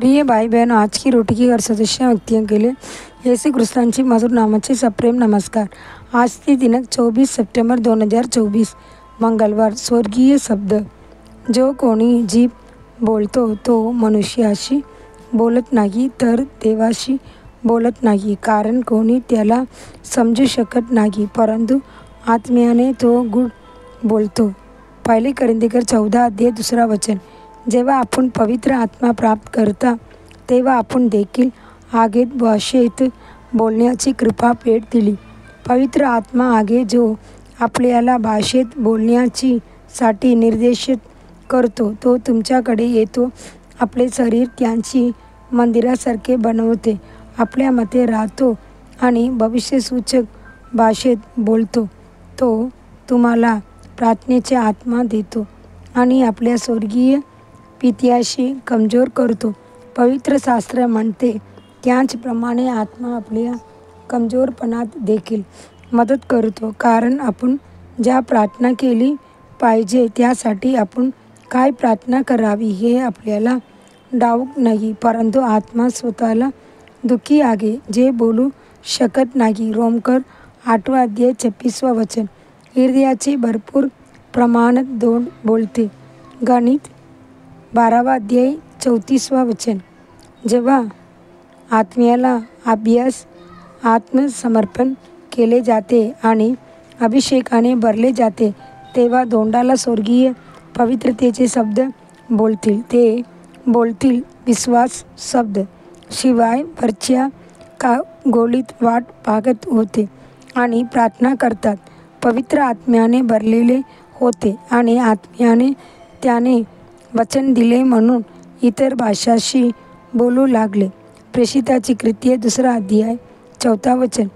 प्रिय भाई बहनों, आज की रोटी की हर सदस्य व्यक्तियों के लिए येशू ख्रिस्तांची मधुर नामाचे सप्रेम नमस्कार। आज ते दिनांक 24 सप्टेंबर 2024 मंगळवार। स्वर्गीय शब्द। जो कोणी जीभ बोलतो तो मनुष्याशी बोलत नाही तर देवाशी बोलत नाही, कारण कोणी त्याला समजू शकत नाही, परंतु आत्म्याने तो गुढ बोलतो। पहिले कोरिन्थियर 14 अध्याय 2 वचन। जेव्हा आपण पवित्र आत्मा प्राप्त करता तेव्हा आपण देखील आगेत भाषेत बोलण्याची कृपा भेट दिली। पवित्र आत्मा आगे जो आपल्याला भाषेत बोलण्याची साठी निर्देशित करतो तो तुमच्याकडे येतो, आपले शरीर त्यांची मंदिरासारखे बनवते, आपल्यामध्ये राहतो आणि भविष्यसूचक भाषेत बोलतो। तो तुम्हाला प्रार्थनेचे आत्मा देतो आणि आपल्या स्वर्गीय पित्याशी कमजोर करतो। पवित्र शास्त्र म्हणते त्याचप्रमाणे आत्मा आपल्या कमजोरपणात देखील मदत करतो, कारण आपण ज्या प्रार्थना केली पाहिजे त्यासाठी आपण काय प्रार्थना करावी हे आपल्याला ठाऊक नाही, परंतु आत्मा स्वतःला दुःखी आहे जे बोलू शकत नाही। रोमकर 8 अध्याय 26 वचन। हृदयाचे भरपूर प्रमाणात दोन बोलते। गणित 12 अध्याय 34 वचन। जेव्हा आत्म्याला अभ्यास आत्मसमर्पण केले जाते आणि अभिषेकाने भरले जाते तेव्हा तोंडाला स्वर्गीय पवित्रतेचे शब्द बोलतील। ते बोलतील विश्वास शब्द, शिवाय वरच्या गोलीत वाट पाहत होते आणि प्रार्थना करतात। पवित्र आत्म्याने भरलेले होते आणि आत्म्याने त्याने वचन दिले म्हणून इतर भाषांशी बोलू लागले। प्रेषिताची कृत्ये 2 अध्याय 4 वचन।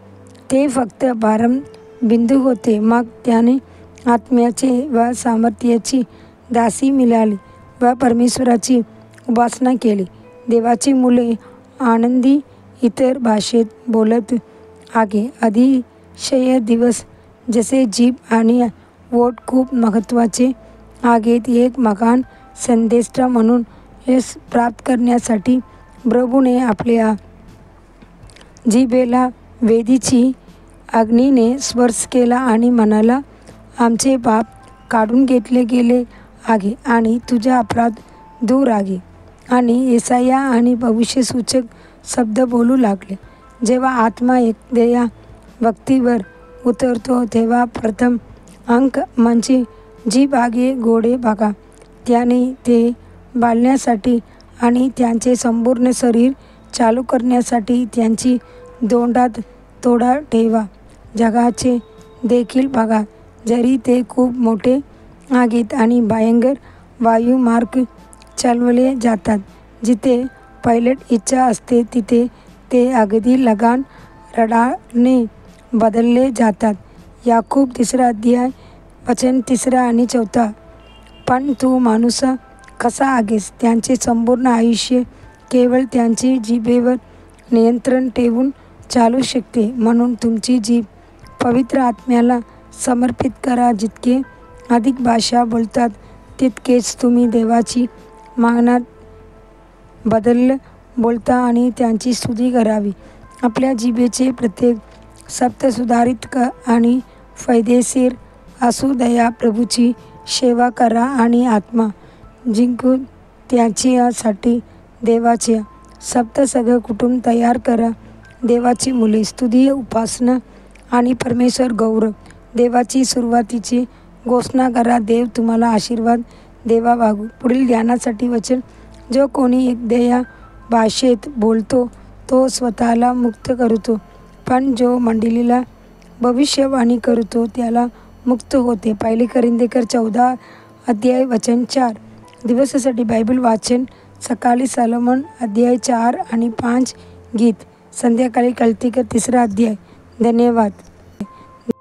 ते फक्त प्रारंभ बिंदू होते, मग त्याने आत्म्याचे व सामर्थ्याची दासी मिळाली व परमेश्वराची उपासना केली। देवाची मुले आनंदी इतर भाषेत बोलत आहे। अतिशय दिवस जसे जीभ आणि ओठ खूप महत्त्वाचे आहेत। एक महान संदेष्ट म्हणून यश प्राप्त करण्यासाठी प्रभूने आपल्या जिभेला वेदीची अग्नीने स्पर्श केला आणि म्हणाला, आमचे पाप काढून घेतले गेले आहे आणि तुझा अपराध दूर आहे। आणि येसाया आणि भविष्यसूचक शब्द बोलू लागले। जेव्हा आत्मा एखाद्या व्यक्तीवर उतरतो तेव्हा प्रथम अंक म्हणजे जीभ आहे। घोडे बघा, त्याने ते बाळगण्यासाठी आणि त्यांचे संपूर्ण शरीर चालू करण्यासाठी त्यांची तोंडात थोडा ठेवा। जगाचे देखील बघा, जरी ते खूप मोठे आहेत आणि भयंकर वायुमार्ग चालवले जातात, जिथे पायलट इच्छा असते तिथे ते अगदी लहान रडारने बदलले जातात। याकूब 3 अध्याय वचन 3 आणि 4। पण तू माणूस कसा आहेस? त्यांचे संपूर्ण आयुष्य केवळ त्यांची जिभेवर नियंत्रण ठेवून चालू शकते। म्हणून तुमची जीभ पवित्र आत्म्याला समर्पित करा। जितके अधिक भाषा बोलतात तितकेच तुम्ही देवाची मागणात बदल बोलता आणि त्यांची स्तुती करावी। आपल्या जिभेचे प्रत्येक शब्द सुधारित आणि फायदेशीर असू द्या। प्रभूची सेवा करा आणि आत्मा जिंकून त्याच्यासाठी देवाचे शब्दसह कुटुंब तयार करा। देवाची मुले, स्तुती, उपासना आणि परमेश्वर गौरव। देवाची सुरुवातीची घोषणा करा। देव तुम्हाला आशीर्वाद देवा वागू। पुढील ध्यानासाठी वचन। जो कोणी एखाद्या भाषेत बोलतो तो स्वतःला मुक्त करतो, पण जो मंडळीला भविष्यवाणी करतो त्याला मुक्त होते। पहिले कोरिन्थियर 14 अध्याय वचन 4। दिवसासाठी बायबल वाचन। सकाळी सलोमन अध्याय 4 आणि 5 गीत, संध्याकाळी गलातियर 3 अध्याय। धन्यवाद।